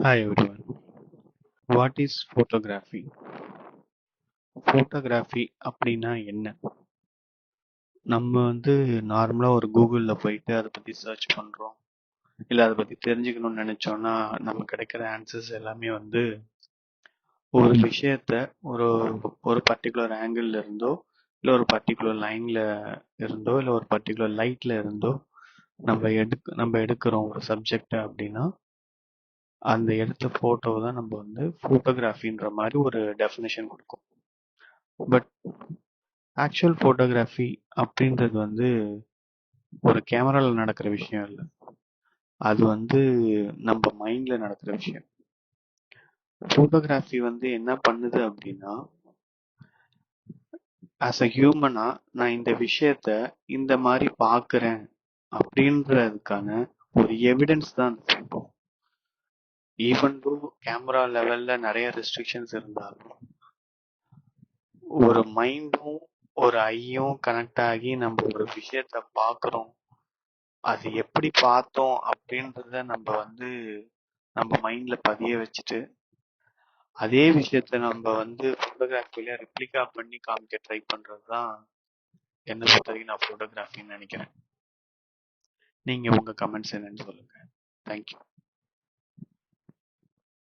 Hi everyone. What is photography? Photography அப்படின்னா என்ன? நம்ம நார்மலா ஒரு கூகுள்ல போயிட்டு அதை பத்தி சர்ச் பண்றோம். இல்ல அதை பத்தி தெரிஞ்சுக்கணும்னு நினைச்சோம்னா நம்ம கிடைக்கிற ஆன்சர்ஸ் எல்லாமே ஒரு விஷயத்த ஒரு ஒரு பர்டிகுலர் ஆங்கிள் இருந்தோ இல்ல ஒரு பர்டிகுலர் லைன்ல இருந்தோ இல்ல ஒரு பர்டிகுலர் லைட்ல இருந்தோ நம்ம எடுக்கிறோம் ஒரு சப்ஜெக்ட் அப்படின்னா அந்த எடுத்த போட்டோ தான் நம்ம ஃபோட்டோகிராஃபின்ற மாதிரி ஒரு டெஃபினேஷன் கொடுக்கும். பட் ஆக்சுவல் ஃபோட்டோகிராஃபி அப்படின்றது ஒரு கேமரால நடக்கிற விஷயம் இல்லை. அது நம்ம மைண்ட்ல நடக்கிற விஷயம். ஃபோட்டோகிராஃபி என்ன பண்ணுது அப்படின்னா, ஆஸ் அ ஹியூமனா நான் இந்த விஷயத்த இந்த மாதிரி பார்க்குறேன் அப்படின்றதுக்கான ஒரு எவிடன்ஸ் தான் அந்த ஃபோட்டோ. ஈவன் தோ கேமரா லெவல்ல நிறைய ரெஸ்ட்ரிக்ஷன்ஸ் இருந்தாலும் ஒரு மைண்டும் ஒரு ஐயும் கனெக்ட் ஆகி நம்ம ஒரு விஷயத்த பார்க்குறோம். அது எப்படி பார்த்தோம் அப்படின்றத நம்ம மைண்ட்ல பதிய வச்சுட்டு அதே விஷயத்த நம்ம ஃபோட்டோகிராஃபில ரெப்ளிகா பண்ணி காமிக்க ட்ரை பண்றது தான் என்ன பொறுத்த வரைக்கும் நான் ஃபோட்டோகிராஃபின்னு நினைக்கிறேன். நீங்க உங்க கமெண்ட்ஸ் என்னன்னு சொல்லுங்க. தேங்க்யூ.